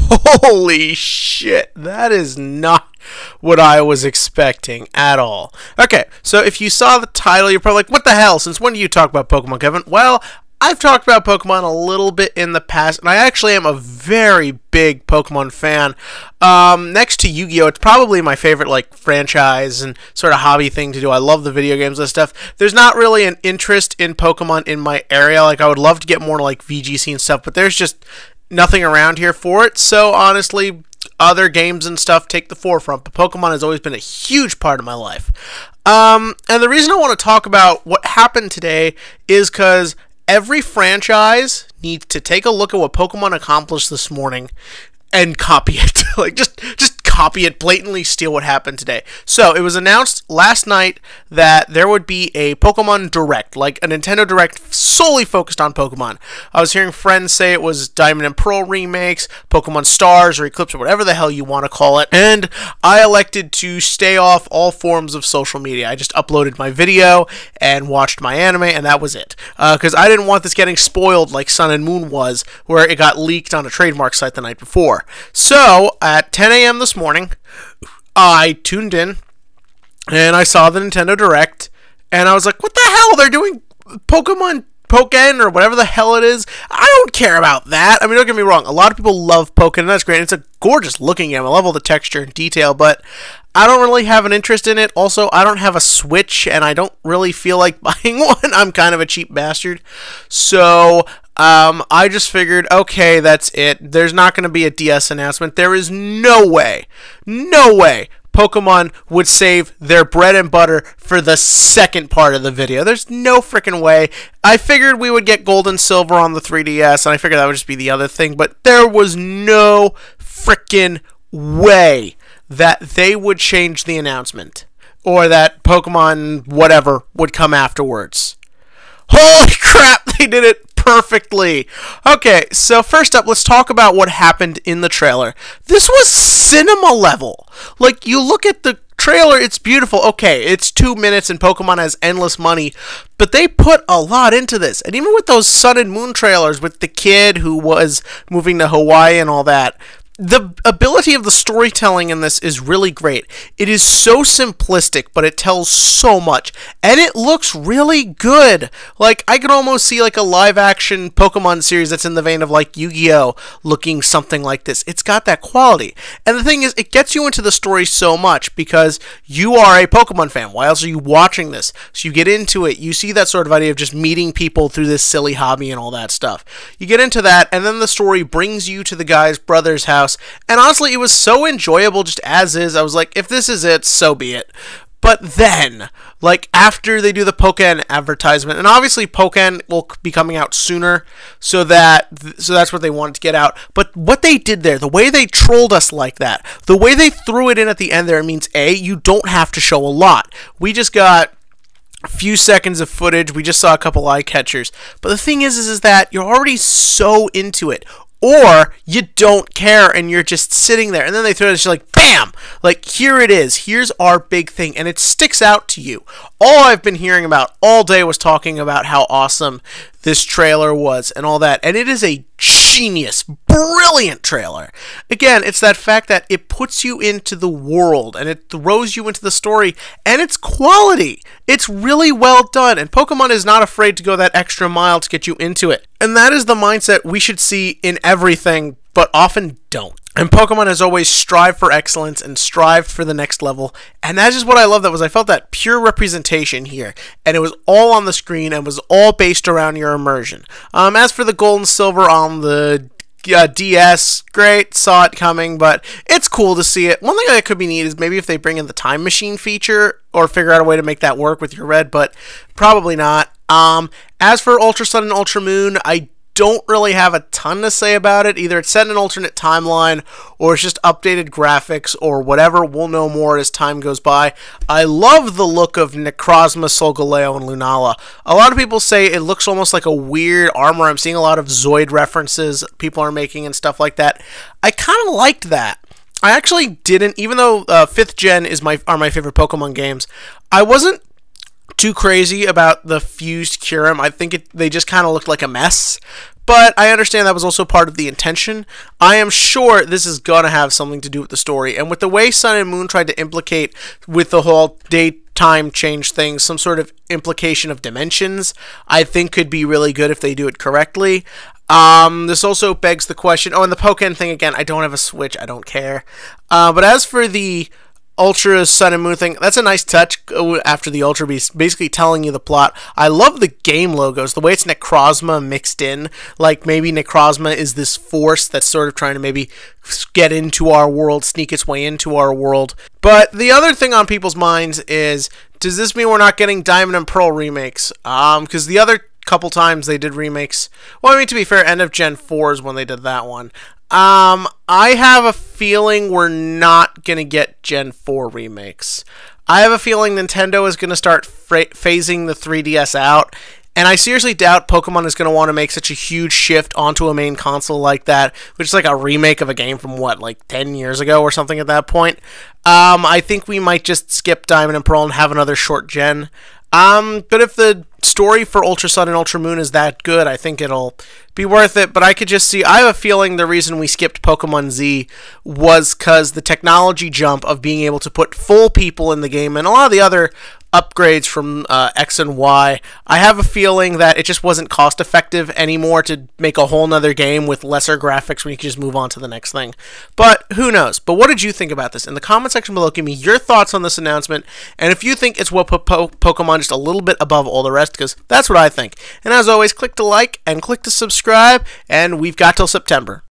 Holy shit, that is not what I was expecting at all. Okay, so if you saw the title, you're probably like, what the hell? Since when do you talk about Pokemon, Kevin? Well, I've talked about Pokemon a little bit in the past, and I actually am a very big Pokemon fan. Next to Yu-Gi-Oh!, it's probably my favorite, like, franchise and sort of hobby thing to do. I love the video games and stuff. There's not really an interest in Pokemon in my area. Like, I would love to get more, like, VGC and stuff, but there's just nothing around here for it. So, honestly, other games and stuff take the forefront, but Pokemon has always been a huge part of my life. And the reason I want to talk about what happened today is because every franchise needs to take a look at what Pokemon accomplished this morning and copy it. Like, just copy it, blatantly steal what happened today. So, it was announced last night that there would be a Pokemon Direct, like a Nintendo Direct solely focused on Pokemon. I was hearing friends say it was Diamond and Pearl remakes, Pokemon Stars or Eclipse or whatever the hell you want to call it, and I elected to stay off all forms of social media. I just uploaded my video and watched my anime, and that was it. Because I didn't want this getting spoiled like Sun and Moon was, where it got leaked on a trademark site the night before. So, at 10 a.m. this morning, I tuned in, and I saw the Nintendo Direct, and I was like, what the hell? They're doing Pokken, or whatever the hell it is. I don't care about that. I mean, don't get me wrong. A lot of people love Pokken, and that's great. It's a gorgeous looking game. I love all the texture and detail, but I don't really have an interest in it. Also, I don't have a Switch, and I don't really feel like buying one. I'm kind of a cheap bastard. So, I just figured, okay, that's it. There's not going to be a DS announcement. There is no way Pokemon would save their bread and butter for the second part of the video. There's no freaking way. I figured we would get Gold and Silver on the 3DS, and I figured that would just be the other thing, but there was no freaking way that they would change the announcement, or that Pokemon whatever would come afterwards. Holy crap, they did it perfectly. Okay, so first up, let's talk about what happened in the trailer. This was cinema level. Like, you look at the trailer, it's beautiful. Okay, it's 2 minutes and Pokemon has endless money, but they put a lot into this. And even with those Sun and Moon trailers, with the kid who was moving to Hawaii and all that, the ability of the storytelling in this is really great. It is so simplistic, but it tells so much. And it looks really good. Like, I could almost see like a live-action Pokemon series that's in the vein of like Yu-Gi-Oh! Looking something like this. It's got that quality. And the thing is, it gets you into the story so much because you are a Pokemon fan. Why else are you watching this? So you get into it. You see that sort of idea of just meeting people through this silly hobby and all that stuff. You get into that, and then the story brings you to the guy's brother's house. And honestly, it was so enjoyable just as is. I was like, if this is it, so be it. But then, like, after they do the Pokken advertisement, and obviously Pokken will be coming out sooner, so that's what they wanted to get out. But what they did there, the way they trolled us like that, the way they threw it in at the end there, means A, you don't have to show a lot. We just got a few seconds of footage. We just saw a couple eye catchers. But the thing is that you're already so into it. Or you don't care and you're just sitting there, and then they throw it and you're like, bam! Like, here it is. Here's our big thing, and it sticks out to you. All I've been hearing about all day was talking about how awesome this trailer was and all that, and it is a genius, brilliant trailer. Again, it's that fact that it puts you into the world, and it throws you into the story, and it's quality. It's really well done, and Pokemon is not afraid to go that extra mile to get you into it. And that is the mindset we should see in everything, but often don't. And Pokemon has always strived for excellence and strived for the next level. And that's just what I love. That was, I felt that pure representation here. And it was all on the screen and was all based around your immersion. As for the Gold and Silver on the DS, great, saw it coming, but it's cool to see it. One thing that could be neat is maybe if they bring in the time machine feature or figure out a way to make that work with your red, but probably not. As for Ultra Sun and Ultra Moon, I don't really have a ton to say about it. Either it's set in an alternate timeline, or it's just updated graphics, or whatever. We'll know more as time goes by. I love the look of Necrozma, Solgaleo, and Lunala. A lot of people say it looks almost like a weird armor. I'm seeing a lot of Zoid references people are making and stuff like that. I kind of liked that. I actually didn't, even though 5th Gen are my favorite Pokemon games, I wasn't too crazy about the fused Kyurem. I think they just kind of looked like a mess. But I understand that was also part of the intention. I am sure this is going to have something to do with the story. And with the way Sun and Moon tried to implicate with the whole daytime change thing, some sort of implication of dimensions, I think could be really good if they do it correctly. This also begs the question, and the Pokémon thing again, I don't have a Switch, I don't care. But as for the Ultra Sun and Moon thing, that's a nice touch after the Ultra Beast, basically telling you the plot. I love the game logos, the way it's Necrozma mixed in, like maybe Necrozma is this force that's sort of trying to maybe get into our world, sneak its way into our world. But the other thing on people's minds is, does this mean we're not getting Diamond and Pearl remakes? Because the other couple times they did remakes, well, I mean, to be fair, end of Gen 4 is when they did that one. I have a feeling we're not going to get Gen 4 remakes. I have a feeling Nintendo is going to start phasing the 3DS out, and I seriously doubt Pokemon is going to want to make such a huge shift onto a main console like that, which is like a remake of a game from, what, like 10 years ago or something at that point. I think we might just skip Diamond and Pearl and have another short gen. But if the story for Ultra Sun and Ultra Moon is that good, I think it'll be worth it. But I could just see, I have a feeling the reason we skipped Pokemon Z was because the technology jump of being able to put full people in the game and a lot of the other upgrades from X and Y, I have a feeling that it just wasn't cost effective anymore to make a whole nother game with lesser graphics when you can just move on to the next thing. But who knows? But what did you think about this? In the comment section below, give me your thoughts on this announcement, and if you think it's what put Pokemon just a little bit above all the rest, because that's what I think. And as always, click to like and click to subscribe, and we've got till September.